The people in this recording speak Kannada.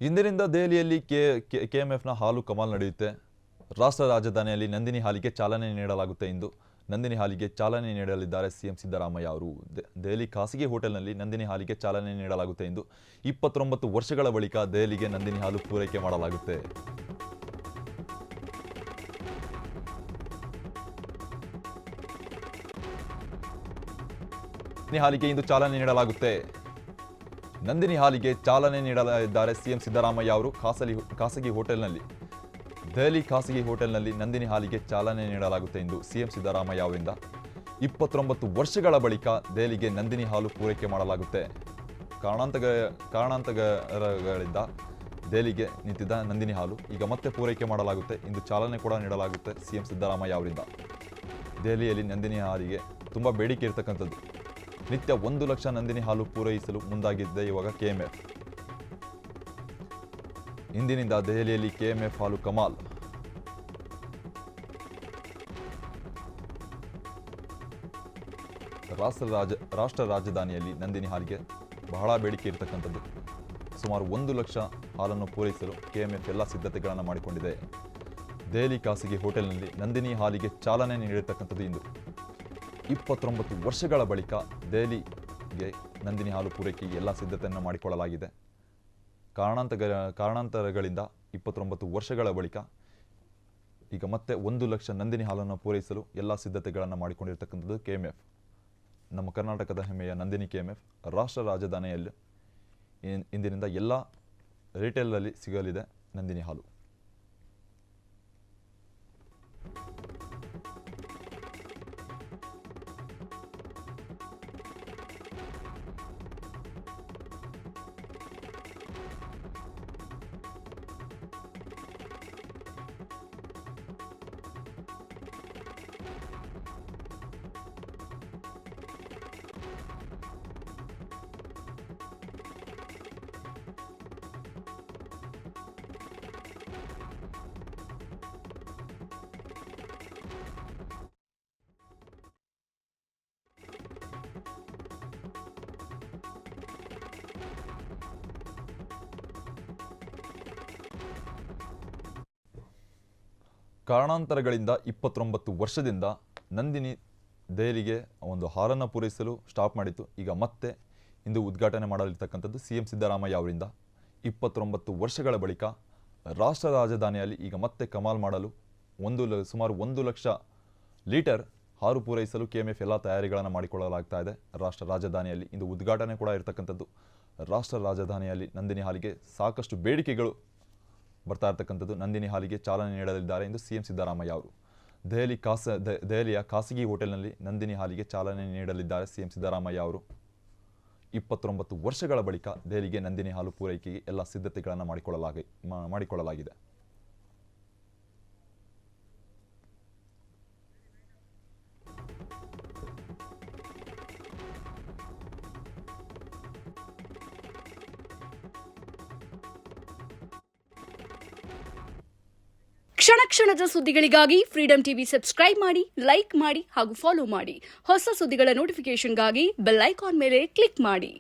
ಇಂದಿನಿಂದ ದೆಹಲಿಯಲ್ಲಿ ಕೆಎಂಎಫ್ನ ಹಾಲು ಕಮಾಲ್ ನಡೆಯುತ್ತೆ. ರಾಷ್ಟ್ರ ರಾಜಧಾನಿಯಲ್ಲಿ ನಂದಿನಿ ಹಾಲಿಗೆ ಚಾಲನೆ ನೀಡಲಾಗುತ್ತೆ ಎಂದು ನಂದಿನಿ ಹಾಲಿಗೆ ಚಾಲನೆ ನೀಡಲಿದ್ದಾರೆ ಸಿಎಂ ಸಿದ್ದರಾಮಯ್ಯ ಅವರು. ದೆಹಲಿ ಖಾಸಗಿ ಹೋಟೆಲ್ನಲ್ಲಿ ನಂದಿನಿ ಹಾಲಿಗೆ ಚಾಲನೆ ನೀಡಲಾಗುತ್ತೆ ಎಂದು 29 ವರ್ಷಗಳ ಬಳಿಕ ದೆಹಲಿಗೆ ನಂದಿನಿ ಹಾಲು ಪೂರೈಕೆ ಮಾಡಲಾಗುತ್ತೆ. ನಂದಿನಿ ಹಾಲಿಗೆ ಇಂದು ಚಾಲನೆ ನೀಡಲಾಗುತ್ತೆ. ನಂದಿನಿ ಹಾಲಿಗೆ ಚಾಲನೆ ನೀಡಲಿದ್ದಾರೆ ಸಿಎಂ ಸಿದ್ದರಾಮಯ್ಯ ಅವರು. ಖಾಸಗಿ ಹೋಟೆಲ್ನಲ್ಲಿ ದೆಹಲಿ ಖಾಸಗಿ ಹೋಟೆಲ್ನಲ್ಲಿ ನಂದಿನಿ ಹಾಲಿಗೆ ಚಾಲನೆ ನೀಡಲಾಗುತ್ತೆ ಎಂದು ಸಿಎಂ ಸಿದ್ದರಾಮಯ್ಯ ಅವರಿಂದ 29 ವರ್ಷಗಳ ಬಳಿಕ ದೆಹಲಿಗೆ ನಂದಿನಿ ಹಾಲು ಪೂರೈಕೆ ಮಾಡಲಾಗುತ್ತೆ. ಕಾರಣಾಂತರಗಳಿಂದ ದೆಹಲಿಗೆ ನಿಂತಿದ್ದ ನಂದಿನಿ ಹಾಲು ಈಗ ಮತ್ತೆ ಪೂರೈಕೆ ಮಾಡಲಾಗುತ್ತೆ. ಇಂದು ಚಾಲನೆ ಕೂಡ ನೀಡಲಾಗುತ್ತೆ ಸಿಎಂ ಸಿದ್ದರಾಮಯ್ಯ ಅವರಿಂದ. ದೆಹಲಿಯಲ್ಲಿ ನಂದಿನಿ ಹಾಲಿಗೆ ತುಂಬ ಬೇಡಿಕೆ ಇರತಕ್ಕಂಥದ್ದು. ನಿತ್ಯ 1 ಲಕ್ಷ ನಂದಿನಿ ಹಾಲು ಪೂರೈಸಲು ಮುಂದಾಗಿದ್ದೆ ಇವಾಗ ಕೆಎಂಎಫ್. ಇಂದಿನಿಂದ ದೆಹಲಿಯಲ್ಲಿ ಕೆಎಂಎಫ್ ಹಾಲು ಕಮಾಲ್. ರಾಷ್ಟ್ರ ರಾಜಧಾನಿಯಲ್ಲಿ ನಂದಿನಿ ಹಾಲಿಗೆ ಬಹಳ ಬೇಡಿಕೆ ಇರತಕ್ಕಂಥದ್ದು. ಸುಮಾರು 1 ಲಕ್ಷ ಹಾಲನ್ನು ಪೂರೈಸಲು ಕೆಎಂಎಫ್ ಎಲ್ಲ ಸಿದ್ಧತೆಗಳನ್ನು ಮಾಡಿಕೊಂಡಿದೆ. ದೆಹಲಿ ಖಾಸಗಿ ಹೋಟೆಲ್ನಲ್ಲಿ ನಂದಿನಿ ಹಾಲಿಗೆ ಚಾಲನೆ ನೀಡಿರ್ತಕ್ಕಂಥದ್ದು ಇಂದು 29 ವರ್ಷಗಳ ಬಳಿಕ ದೆಹಲಿಗೆ ನಂದಿನಿ ಹಾಲು ಪೂರೈಕೆಗೆ ಎಲ್ಲ ಸಿದ್ಧತೆಯನ್ನು ಮಾಡಿಕೊಳ್ಳಲಾಗಿದೆ. ಕಾರಣಾಂತರಗಳಿಂದ 29 ವರ್ಷಗಳ ಬಳಿಕ ಈಗ ಮತ್ತೆ 1 ಲಕ್ಷ ನಂದಿನಿ ಹಾಲನ್ನು ಪೂರೈಸಲು ಎಲ್ಲ ಸಿದ್ಧತೆಗಳನ್ನು ಮಾಡಿಕೊಂಡಿರ್ತಕ್ಕಂಥದ್ದು ಕೆಎಂಎಫ್. ನಮ್ಮ ಕರ್ನಾಟಕದ ಹೆಮ್ಮೆಯ ನಂದಿನಿ ಕೆಎಂಎಫ್ ರಾಷ್ಟ್ರ ರಾಜಧಾನಿಯಲ್ಲಿ ಇಂದಿನಿಂದ ಎಲ್ಲ ರಿಟೇಲಲ್ಲಿ ಸಿಗಲಿದೆ ನಂದಿನಿ ಹಾಲು. ಕಾರಣಾಂತರಗಳಿಂದ 29 ವರ್ಷದಿಂದ ನಂದಿನಿ ದೆಹಲಿಗೆ ಒಂದು ಹಾಲನ್ನು ಪೂರೈಸಲು ಸ್ಟಾಪ್ ಮಾಡಿತ್ತು. ಈಗ ಮತ್ತೆ ಇಂದು ಉದ್ಘಾಟನೆ ಮಾಡಲಿರ್ತಕ್ಕಂಥದ್ದು ಸಿಎಂ ಸಿದ್ದರಾಮಯ್ಯ ಅವರಿಂದ. 29 ವರ್ಷಗಳ ಬಳಿಕ ರಾಷ್ಟ್ರ ರಾಜಧಾನಿಯಲ್ಲಿ ಈಗ ಮತ್ತೆ ಕಮಾಲ್ ಮಾಡಲು ಸುಮಾರು 1 ಲಕ್ಷ ಲೀಟರ್ ಹಾಲು ಪೂರೈಸಲು ಕೆಎಂಎಫ್ ಎಲ್ಲ ತಯಾರಿಗಳನ್ನು ಮಾಡಿಕೊಳ್ಳಲಾಗ್ತಾ ಇದೆ. ರಾಷ್ಟ್ರ ರಾಜಧಾನಿಯಲ್ಲಿ ಇಂದು ಉದ್ಘಾಟನೆ ಕೂಡ ಇರತಕ್ಕಂಥದ್ದು. ರಾಷ್ಟ್ರ ರಾಜಧಾನಿಯಲ್ಲಿ ನಂದಿನಿ ಹಾಲಿಗೆ ಸಾಕಷ್ಟು ಬೇಡಿಕೆಗಳು ಬರ್ತಾ ಇರ್ತಕ್ಕಂಥದ್ದು. ನಂದಿನಿ ಹಾಲಿಗೆ ಚಾಲನೆ ನೀಡಲಿದ್ದಾರೆ ಎಂದು ಸಿಎಂ ಸಿದ್ದರಾಮಯ್ಯ ಅವರು. ದೆಹಲಿಯ ಖಾಸಗಿ ಹೋಟೆಲ್ನಲ್ಲಿ ನಂದಿನಿ ಹಾಲಿಗೆ ಚಾಲನೆ ನೀಡಲಿದ್ದಾರೆ ಸಿಎಂ ಸಿದ್ದರಾಮಯ್ಯ ಅವರು. 29 ವರ್ಷಗಳ ಬಳಿಕ ದೆಹಲಿಗೆ ನಂದಿನಿ ಹಾಲು ಪೂರೈಕೆಗೆ ಎಲ್ಲ ಸಿದ್ಧತೆಗಳನ್ನು ಮಾಡಿಕೊಳ್ಳಲಾಗಿದೆ. ಕ್ಷಣ ಕ್ಷಣದ ಸುದ್ದಿಗಳಿಗಾಗಿ ಫ್ರೀಡಂ ಟಿವಿ ಸಬ್ಸ್ಕ್ರೈಬ್ ಮಾಡಿ, ಲೈಕ್ ಮಾಡಿ ಹಾಗೂ ಫಾಲೋ ಮಾಡಿ. ಹೊಸ ಸುದ್ದಿಗಳ ನೋಟಿಫಿಕೇಶನ್ಗಾಗಿ ಬೆಲ್ ಐಕಾನ್ ಮೇಲೆ ಕ್ಲಿಕ್ ಮಾಡಿ.